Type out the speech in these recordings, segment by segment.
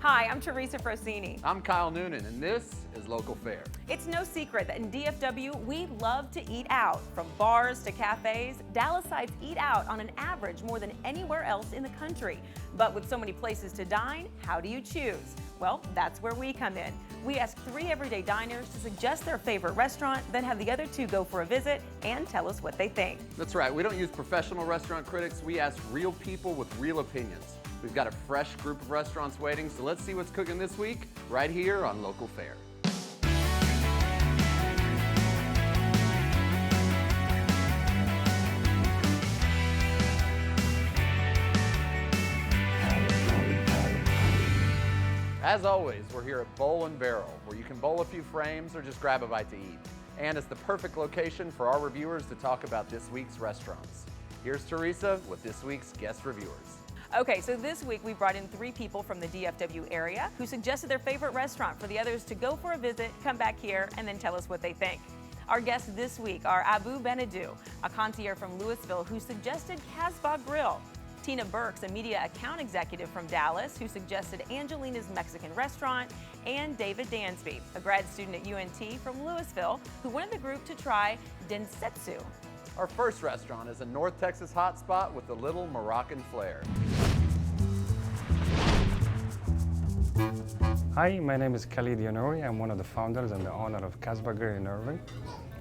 Hi, I'm Teresa Frosini. I'm Kyle Noonan, and this is Local Fare. It's no secret that in DFW, we love to eat out. From bars to cafes, Dallasites eat out on an average more than anywhere else in the country. But with so many places to dine, how do you choose? Well, that's where we come in. We ask 3 everyday diners to suggest their favorite restaurant, then have the other 2 go for a visit and tell us what they think. That's right, we don't use professional restaurant critics, we ask real people with real opinions. We've got a fresh group of restaurants waiting, so let's see what's cooking this week right here on Local Fare. As always, we're here at Bowl and Barrel, where you can bowl a few frames or just grab a bite to eat. And it's the perfect location for our reviewers to talk about this week's restaurants. Here's Teresa with this week's guest reviewers. Okay, so this week we brought in 3 people from the DFW area who suggested their favorite restaurant for the others to go for a visit, come back here, and then tell us what they think. Our guests this week are Abu Benadou, a concierge from Louisville who suggested Kabash Grill. Tina Burks, a media account executive from Dallas, who suggested Angelina's Mexican restaurant, and David Dansby, a grad student at UNT from Louisville, who wanted the group to try Densetsu. Our first restaurant is a North Texas hotspot with a little Moroccan flair. Hi, my name is Khalid Yanouri. I'm one of the founders and the owner of Kabash Grill in Irving.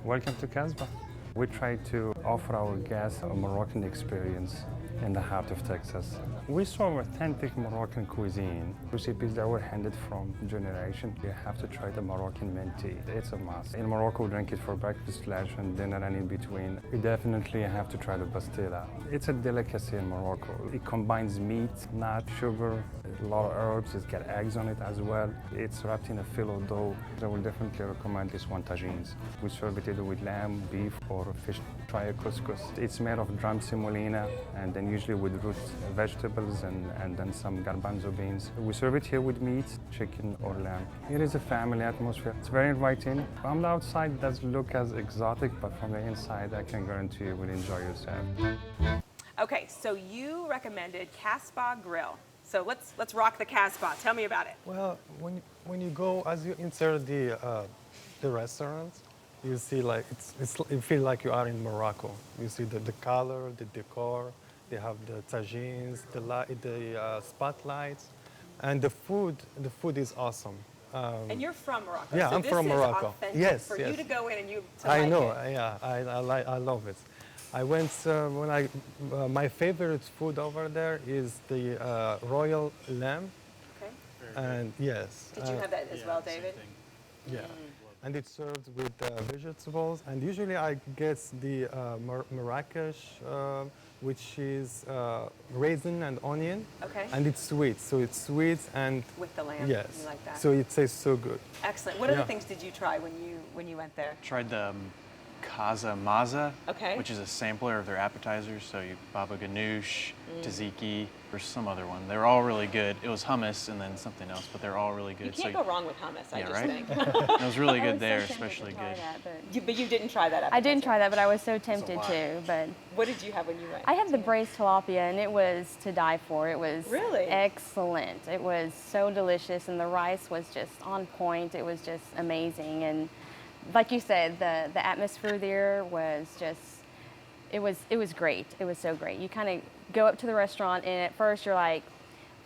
Welcome to Kabash. We try to offer our guests a Moroccan experience in the heart of Texas. We serve authentic Moroccan cuisine, recipes that were handed from generation. You have to try the Moroccan mint tea. It's a must. In Morocco, we drink it for breakfast, lunch, and dinner, and in between. You definitely have to try the pastilla. It's a delicacy in Morocco. It combines meat, nut, sugar, a lot of herbs. It's got eggs on it as well. It's wrapped in a filo dough. I will definitely recommend this one, tagines. We serve it either with lamb, beef, or fish. Try a couscous. It's made of drum semolina, and then usually with root vegetables and then some garbanzo beans. We serve it here with meat, chicken or lamb. It is a family atmosphere. It's very inviting. From the outside, it does look as exotic, but from the inside, I can guarantee you will enjoy yourself. Okay, so you recommended Kabash Grill. So let's rock the Kabash. Tell me about it. Well, when you go, as you enter the restaurant, you see like you feel like you are in Morocco. You see the color, the decor. They have the tagines, the spotlights, and the food. The food is awesome. And you're from Morocco. Yeah, so I'm from Morocco. Authentic yes, for yes. you to go in and you to I like know. it. Yeah, I love it. I went my favorite food over there is the royal lamb. Okay. And yes. Did you have that as well, David? Yeah. And it's served with vegetables. And usually I get the Marrakesh, which is raisin and onion. Okay. And it's sweet. So it's sweet and With the lamb. yes. You like that? So it tastes so good. Excellent. What other Yeah. things did you try when you went there? Tried the Kaza Maza, Okay. which is a sampler of their appetizers. So you baba ganoush, tzatziki, there's some other one. They're all really good. It was hummus and then something else, but they're all really good. You can't go wrong with hummus, I Yeah, just right? think. It was really I good was so there, tempted to especially try good. that, but But you didn't try that. I didn't appetizer. try that, but I was so tempted lot. to. But What did you have when you went? I had the braised tilapia, and it was to die for. It was Really? excellent. It was so delicious, and the rice was just on point. It was just amazing, and like you said, the atmosphere there was just. It was great. It was so great. You kind of go up to the restaurant, and at first you're like,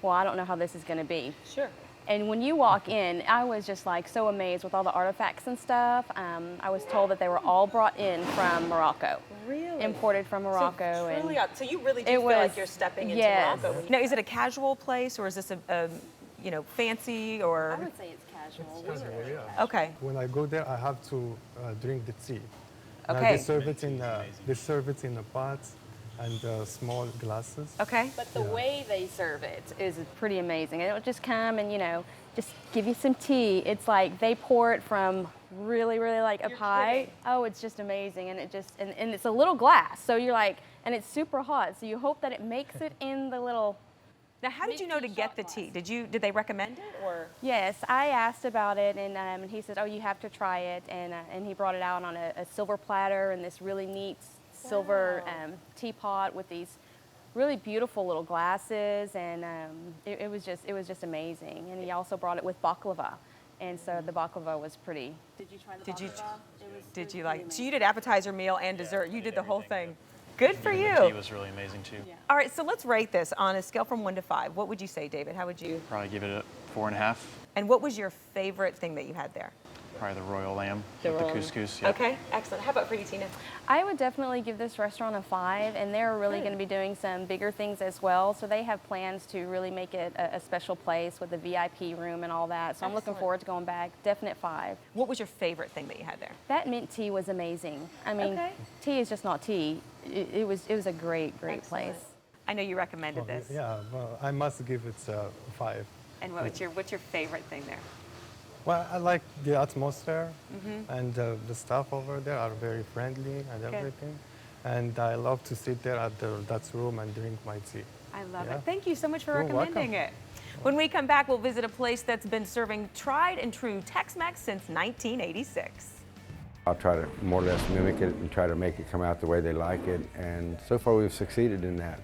well, I don't know how this is going to be. Sure. And when you walk in, I was just like so amazed with all the artifacts and stuff. I was told that they were all brought in from Morocco. Really? Imported from Morocco. So, truly, and so you really do it feel like was- you're stepping into yes. Morocco. Now, is it a casual place or is this a fancy or? I would say it's casual. Casual, yeah. Okay. When I go there, I have to drink the tea. Now, Okay. they serve it in a pot and small glasses. Okay. But the way they serve it is pretty amazing. And it'll just come and, just give you some tea. It's like they pour it from really, really like up You're high. kidding. Oh, it's just amazing. And and it's a little glass. So you're like, and it's super hot. So you hope that it makes it in the little. Now, how did you know to get the tea? Did they recommend it or? Yes, I asked about it, and he said, "Oh, you have to try it." And he brought it out on a silver platter and this really neat silver teapot with these really beautiful little glasses, and it was just amazing. And he also brought it with baklava, and so the baklava was pretty. Did you try the baklava? Did you like? So you did appetizer, meal, and dessert. You did the whole thing. Good for Even you. the tea was really amazing too. Yeah. All right, so let's rate this on a scale from 1 to 5. What would you say, David? How would you? Probably give it a 4.5. And what was your favorite thing that you had there? Probably the royal lamb The with royal the lamb. couscous. Yeah. Okay, excellent. How about for you, Tina? I would definitely give this restaurant a 5, and they're really Good. going to be doing some bigger things as well. So they have plans to really make it a special place with the VIP room and all that. So I'm looking Excellent. forward to going back. Definite 5. What was your favorite thing that you had there? That mint tea was amazing. I mean, Okay. tea is just not tea. It was a great Excellent. place. I know you recommended this. Yeah, well, I must give it a 5. And what's your favorite thing there? Well, I like the atmosphere, and the staff over there are very friendly and everything. And I love to sit there at that room and drink my tea. I love Yeah. it. Thank you so much for You're recommending welcome. it. When we come back, we'll visit a place that's been serving tried and true Tex-Mex since 1986. I'll try to more or less mimic it and try to make it come out the way they like it, and so far we've succeeded in that.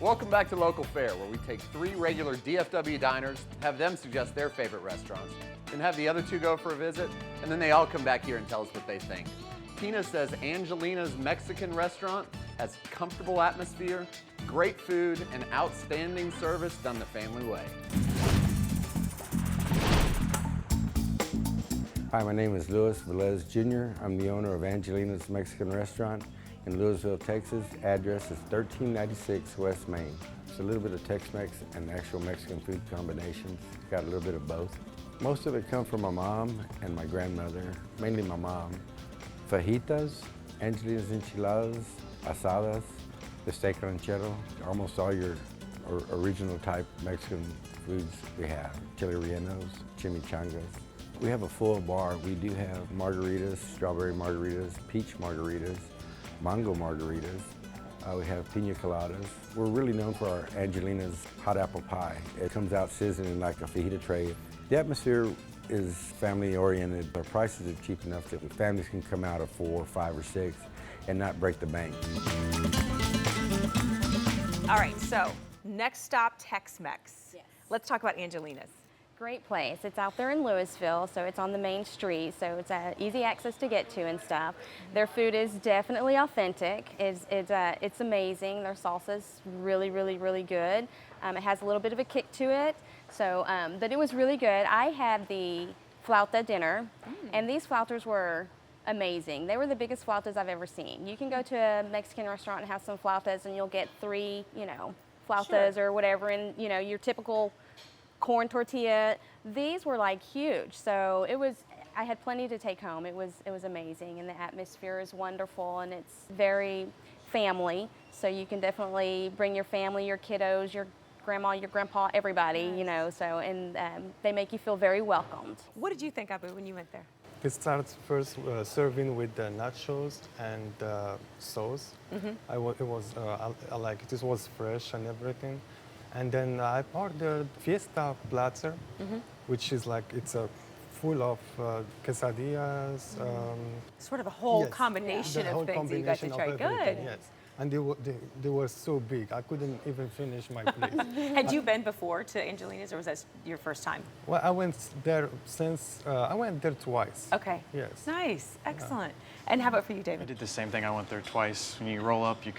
Welcome back to Local Fare, where we take 3 regular DFW diners, have them suggest their favorite restaurants, and have the other 2 go for a visit, and then they all come back here and tell us what they think. Tina says Angelina's Mexican restaurant has comfortable atmosphere, great food, and outstanding service done the family way. Hi, my name is Luis Velez Jr. I'm the owner of Angelina's Mexican Restaurant in Louisville, Texas. Address is 1396 West Main. It's a little bit of Tex-Mex and actual Mexican food combinations. Got a little bit of both. Most of it comes from my mom and my grandmother, mainly my mom. Fajitas, Angelina's enchiladas, asadas, the steak ranchero, almost all your original type Mexican foods we have. Chili rellenos, chimichangas. We have a full bar. We do have margaritas, strawberry margaritas, peach margaritas, mango margaritas. We have pina coladas. We're really known for our Angelina's hot apple pie. It comes out sizzling like a fajita tray. The atmosphere is family oriented. Our prices are cheap enough that families can come out of 4, 5, or 6 and not break the bank. All right, so next stop, Tex-Mex. Yes. Let's talk about Angelina's. Great place. It's out there in Louisville, so it's on the main street, so it's easy access to get to and stuff. Their food is definitely authentic. It's amazing. Their salsa's really, really, really good. It has a little bit of a kick to it, so but it was really good. I had the flauta dinner, and these flautas were amazing. They were the biggest flautas I've ever seen. You can go to a Mexican restaurant and have some flautas, and you'll get 3, flautas or whatever, and your typical corn tortilla. These were like huge, so I had plenty to take home. It was amazing, and the atmosphere is wonderful, and it's very family, so you can definitely bring your family, your kiddos, your grandma, your grandpa, everybody, and they make you feel very welcomed. What did you think, Abu, when you went there? It starts first serving with the nachos and sauce. I like it. It was fresh and everything. And then I ordered Fiesta Platzer, which is like, it's full of quesadillas. Sort of a whole Yes. combination The of whole things that you got to combination try. of Good. everything, Yes. And they were so big, I couldn't even finish my plate. Had you been before to Angelina's, or was that your first time? Well, I went there I went there twice. Okay. Yes. Nice. Excellent. And how about for you, I David? did the same thing. I went there twice. When you roll up, it's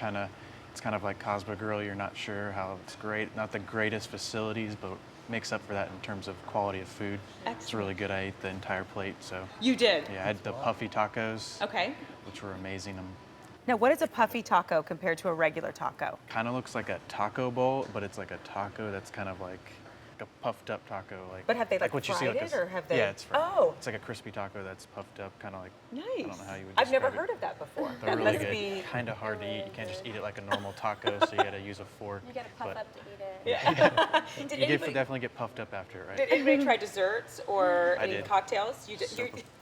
kind of like Kabash Grill. You're not sure how it's great. Not the greatest facilities, but makes up for that in terms of quality of food. It's really good. I ate the entire plate. So You did? yeah, I had the puffy tacos, Okay. which were amazing. Now, what is a puffy taco compared to a regular taco? Kind of looks like a taco bowl, but it's like a taco that's kind of like a puffed up taco. But have they, like, what you see, fried like it, or have they- Yeah, it's fried. Oh. It's like a crispy taco that's puffed up, kind of like. Nice. I don't know how you would. I've never describe heard it. of that before. They're That really must good. be. Kind of hard to eat. You can't just eat it like a normal taco, so you got to use a fork. You got to puff but up to eat it. Yeah. Did You anybody, definitely get puffed up after it, right? did anybody try desserts or I any did. cocktails? You did.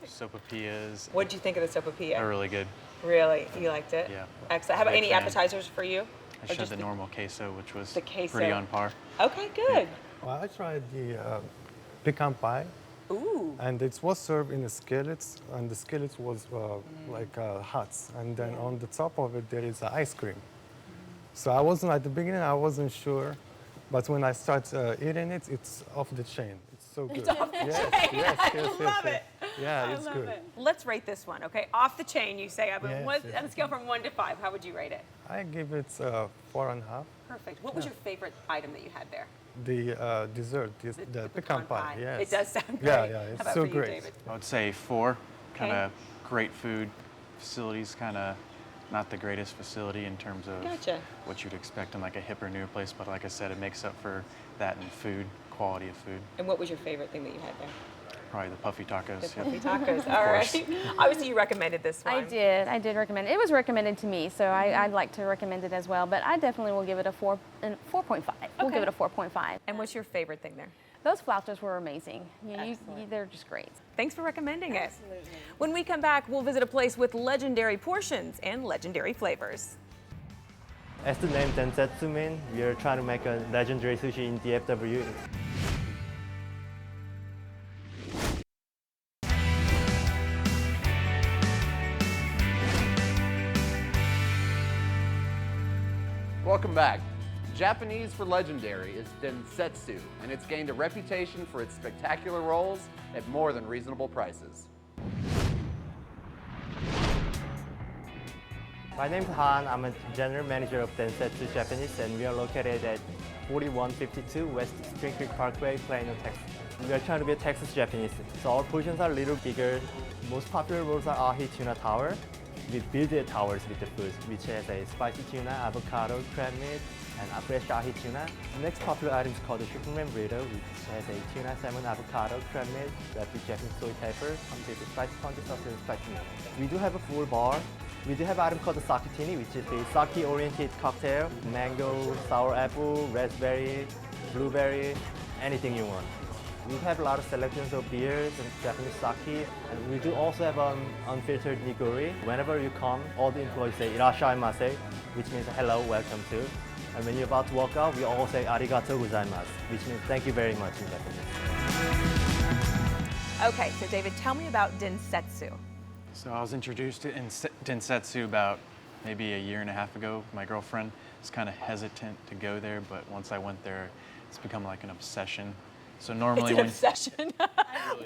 Sopapillas. What did you think of the They're sopapilla? really good. Really, you liked it? Yeah. Excellent. How about Big any fan. appetizers for you? I Or just had just the normal queso, which was the queso. pretty on par. Okay, good. Well, I tried the pecan pie. Ooh. And it was served in a skillets, and the skillets was like hot. And then on the top of it, there is ice cream. So I wasn't, at the beginning, I wasn't sure. But when I start eating it, it's off the chain. It's so good. It's off the yes, chain. Yes, I yes, love yes, it. Yeah, it's good. Let's rate this one, okay? Off the chain, you say. Yes, On yes. a scale from 1 to 5, how would you rate it? I give it 4.5. Perfect. What was your favorite item that you had there? The dessert, the pecan pie. Yes. It does sound great. Yeah, yeah, How it's about so for you, great. David? I would say 4. Kind Okay. of great food, facilities kind of not the greatest facility in terms of Gotcha. what you'd expect in like a hipper newer place, but like I said, it makes up for that in food, quality of food. And what was your favorite thing that you had there? Probably the puffy tacos. The yeah. puffy tacos. All right. Obviously, you recommended this one. I did recommend it. It was recommended to me, so I'd like to recommend it as well. But I definitely will give it a 4.5. We'll Okay. give it a 4.5. And what's your favorite thing there? Those flautas were amazing. Excellent. They're just great. Thanks for recommending it. When we come back, we'll visit a place with legendary portions and legendary flavors. As the name Densetsu means, we are trying to make a legendary sushi in DFW. Welcome back. Japanese for legendary is Densetsu, and it's gained a reputation for its spectacular rolls at more than reasonable prices. My name is Han. I'm a general manager of Densetsu Japanese, and we are located at 4152 West Spring Creek Parkway, Plano, Texas. We are trying to be a Texas Japanese, so our portions are a little bigger. Most popular rolls are ahi tuna tower. We build the towers with the food, which has a spicy tuna, avocado, crab meat, and a fresh ahi tuna. The next popular item is called the Superman burrito, which has a tuna, salmon, avocado, crab meat, wrapped with Japanese soy pepper, comes with a spicy ponzu sauce and spicy meat. We do have a full bar. We do have an item called the sakutini, which is a sake-oriented cocktail. Mango, sour apple, raspberry, blueberry, anything you want. We have a lot of selections of beers and Japanese sake, and we do also have unfiltered nigori. Whenever you come, all the employees say "irashaimase," which means hello, welcome to. And when you're about to walk out, we all say "arigatou gozaimasu," which means thank you very much in Japanese. Okay, so David, tell me about Densetsu. So I was introduced to Densetsu about maybe a year and a half ago. My girlfriend was kind of hesitant to go there, but once I went there, it's become like an obsession. So normally It's an obsession.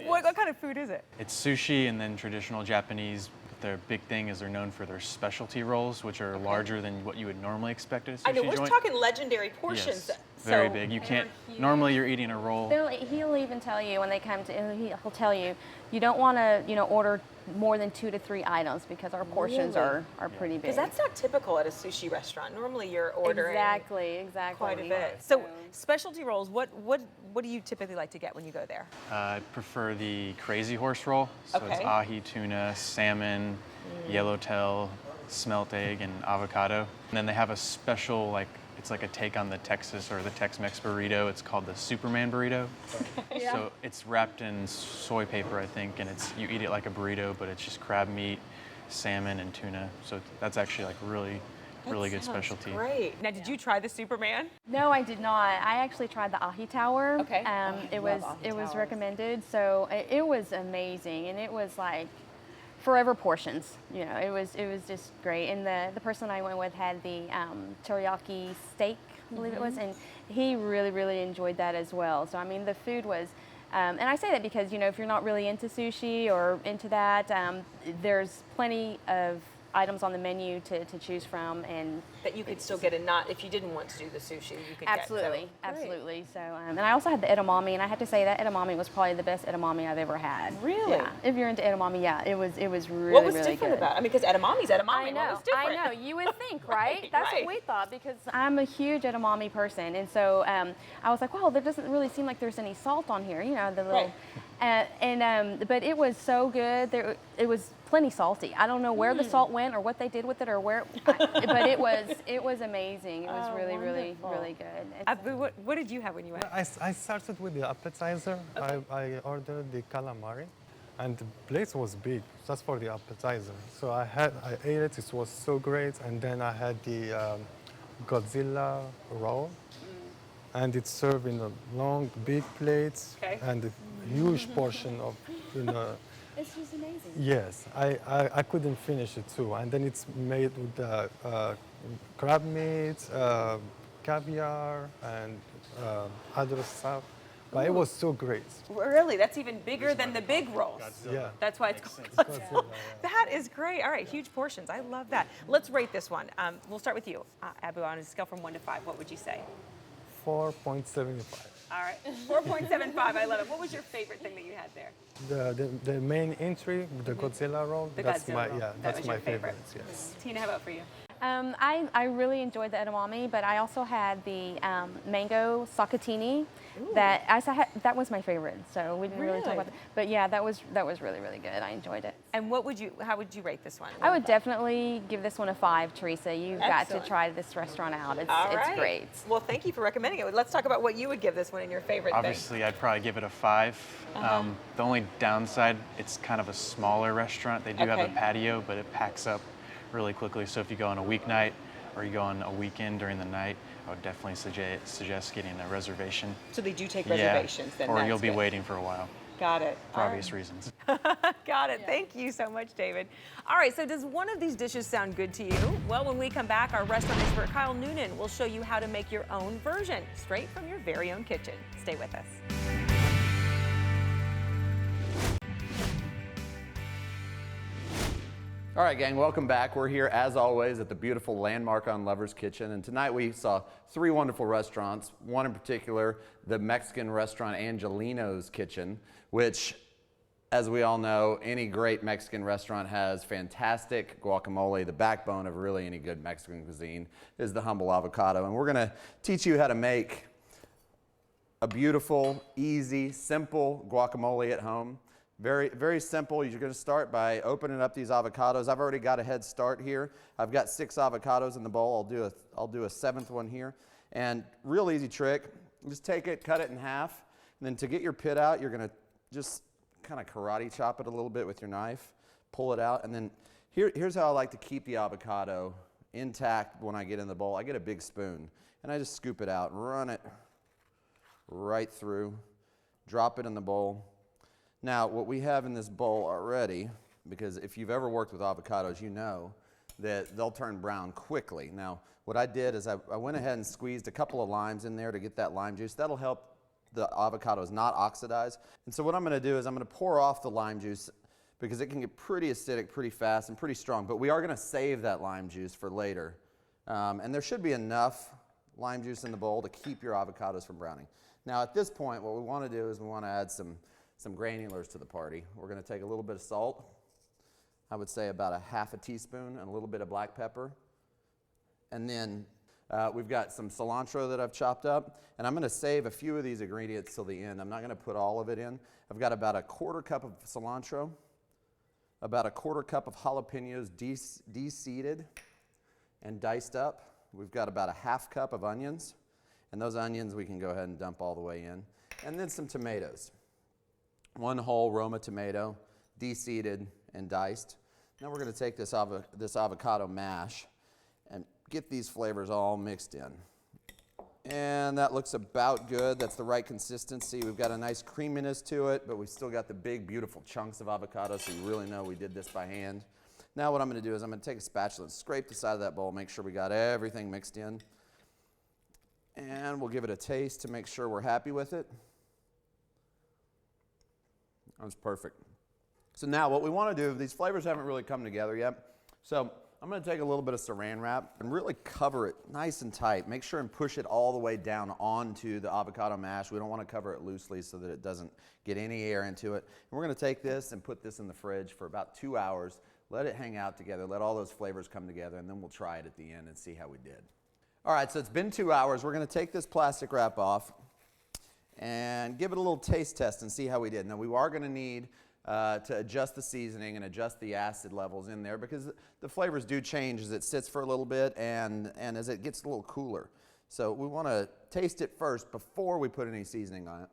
What kind of food is it? it's sushi and then traditional Japanese. Their big thing is they're known for their specialty rolls, which are larger than what you would normally expect at a sushi I know, we're joint. talking legendary portions. Yes, very so big. You can't, normally you're eating a roll. He'll even tell you when they come to, he'll tell you, you don't want to, order more than 2 to 3 items because our portions Really? are pretty big. Because that's not typical at a sushi restaurant. Normally you're ordering Exactly. quite a bit. So specialty rolls, what do you typically like to get when you go there? I prefer the Crazy Horse roll. So it's Okay. ahi tuna, salmon, yellowtail, smelt egg, and avocado. And then they have a special, it's like a take on the Texas or the Tex-Mex burrito. It's called the Superman burrito. So it's wrapped in soy paper, I think, and you eat it like a burrito, but it's just crab meat, salmon, and tuna. So that's actually like really good specialty. Great. Now, did you try the Superman? No, I did not. I actually tried the ahi tower. Okay. It love was ahi it was towers. recommended, so it was amazing, and it was like forever portions. It was just great. And the person I went with had the teriyaki steak, I believe it was, and he really enjoyed that as well. So I mean, the food was. And I say that because if you're not really into sushi or into that, there's plenty of items on the menu to choose from, and That you could still get if you didn't want to do the sushi, you could absolutely, get. So, great. absolutely. So, and I also had the edamame, and I have to say that edamame was probably the best edamame I've ever had. Really? Yeah. If you're into edamame, yeah, it was really What was really different good. about it? I mean, because edamame's edamame. I What know, was different? I know. You would think, right? Right, That's right. what we thought because I'm a huge edamame person, and so I was like, wow, there doesn't really seem like there's any salt on here, the little. But it was so good. It was plenty salty. I don't know where the salt went or what they did with it or but it was amazing. It was really good. Abu, what did you have when you went? I started with the appetizer. Okay. I ordered the calamari, and the plate was big, just for the appetizer. So I ate it. It was so great. And then I had the Godzilla roll, and it's served in a long, big plate, Okay. and huge portion of, you know. It's just amazing. Yes, I couldn't finish it too. And then it's made with crab meat, caviar, and other stuff. But it was so great. Really? That's even bigger than the big rolls. Yeah. That's why it's called Godzilla, That is great. All right, huge portions. I love that. Let's rate this one. We'll start with you, Abu. On a scale from 1 to 5, what would you say? 4.75. All right, 4.75. I love it. What was your favorite thing that you had there? The main entry, the Godzilla roll. The that's Godzilla my roll. That that's was my your favorite. Yes. Tina, how about for you? I really enjoyed the edamame, but I also had the mango sakatini. That was my favorite. So we didn't really talk about that. But yeah, that was really, really good. I enjoyed it. And how would you rate this one? I would definitely give this one a 5, Teresa. You've got to Excellent. try this restaurant out. It's All right. great. Well, thank you for recommending it. Let's talk about what you would give this one and your favorite Obviously, I'd probably give it a 5. The only downside, it's kind of a smaller restaurant. They do have a Okay. patio, but it packs up really quickly. So if you go on a weeknight or you go on a weekend during the night, I would definitely suggest getting a reservation. So they do take Yeah, reservations then. or that's you'll be good. waiting for a while Got it. for obvious reasons. Got it. Thank you so much, David. All right, so does one of these dishes sound good to you? Well, when we come back, our restaurant expert Kyle Noonan will show you how to make your own version straight from your very own kitchen. Stay with us. All right, gang, welcome back. We're here, as always, at the beautiful landmark on Lover's Kitchen. And tonight we saw 3 wonderful restaurants. One in particular, the Mexican restaurant Angelina's Kitchen, which, as we all know, any great Mexican restaurant has fantastic guacamole. The backbone of really any good Mexican cuisine is the humble avocado. And we're going to teach you how to make a beautiful, easy, simple guacamole at home. Very, very simple. You're going to start by opening up these avocados. I've already got a head start here. I've got 6 avocados in the bowl. I'll do a 7th one here. And real easy trick. Just take it, cut it in half. And then to get your pit out, you're going to just kind of karate chop it a little bit with your knife. Pull it out. And then here's how I like to keep the avocado intact when I get in the bowl. I get a big spoon. And I just scoop it out, run it right through, drop it in the bowl. Now, what we have in this bowl already, because if you've ever worked with avocados, you know that they'll turn brown quickly. Now, what I did is I went ahead and squeezed a couple of limes in there to get that lime juice. That'll help the avocados not oxidize. And so what I'm going to do is I'm going to pour off the lime juice because it can get pretty acidic pretty fast and pretty strong. But we are going to save that lime juice for later. And there should be enough lime juice in the bowl to keep your avocados from browning. Now, at this point, what we want to do is we want to add some granulars to the party. We're going to take a little bit of salt. I would say about a half a teaspoon and a little bit of black pepper. And then we've got some cilantro that I've chopped up. And I'm going to save a few of these ingredients till the end. I'm not going to put all of it in. I've got about a 1/4 cup of cilantro, about a 1/4 cup of jalapenos de-seeded and diced up. We've got about a 1/2 cup of onions. And those onions we can go ahead and dump all the way in. And then some tomatoes. 1 whole Roma tomato, de-seeded and diced. Now we're going to take this avocado mash and get these flavors all mixed in. And that looks about good. That's the right consistency. We've got a nice creaminess to it, but we've still got the big, beautiful chunks of avocado, so you really know we did this by hand. Now what I'm going to do is I'm going to take a spatula and scrape the side of that bowl, make sure we got everything mixed in. And we'll give it a taste to make sure we're happy with it. That was perfect. So now what we want to do, these flavors haven't really come together yet. So I'm going to take a little bit of saran wrap and really cover it nice and tight. Make sure and push it all the way down onto the avocado mash. We don't want to cover it loosely so that it doesn't get any air into it. And we're going to take this and put this in the fridge for about 2 hours. Let it hang out together. Let all those flavors come together, and then we'll try it at the end and see how we did. All right, so it's been 2 hours. We're going to take this plastic wrap off and give it a little taste test and see how we did. Now, we are going to need to adjust the seasoning and adjust the acid levels in there because the flavors do change as it sits for a little bit and as it gets a little cooler. So we want to taste it first before we put any seasoning on it.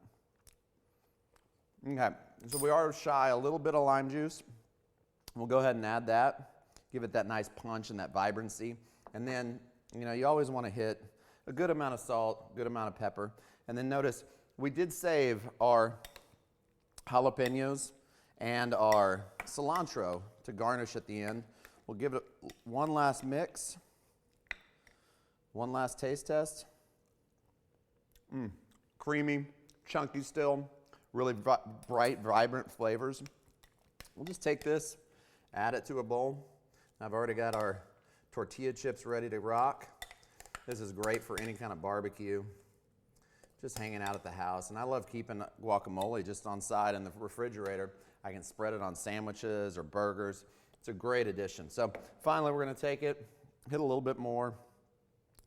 Okay, so we are shy a little bit of lime juice. We'll go ahead and add that, give it that nice punch and that vibrancy. And then, you know, you always want to hit a good amount of salt, good amount of pepper. And then notice, we did save our jalapenos and our cilantro to garnish at the end. We'll give it one last mix, one last taste test. Creamy, chunky still, really bright, vibrant flavors. We'll just take this, add it to a bowl. I've already got our tortilla chips ready to rock. This is great for any kind of barbecue, just hanging out at the house. And I love keeping guacamole just on side in the refrigerator. I can spread it on sandwiches or burgers. It's a great addition. So finally, we're gonna take it, hit a little bit more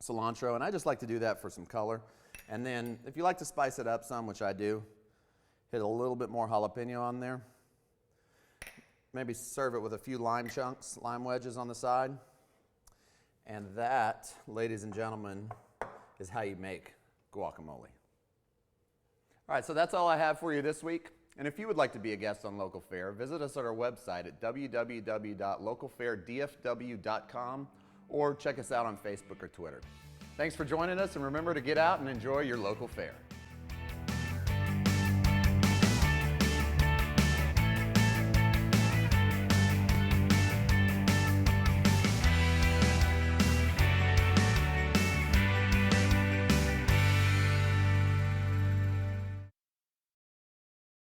cilantro, and I just like to do that for some color. And then if you like to spice it up some, which I do, hit a little bit more jalapeno on there. Maybe serve it with a few lime chunks, lime wedges on the side. And that, ladies and gentlemen, is how you make guacamole. All right, so that's all I have for you this week. And if you would like to be a guest on Local Fare, visit us at our website at www.localfaredfw.com or check us out on Facebook or Twitter. Thanks for joining us, and remember to get out and enjoy your local fare.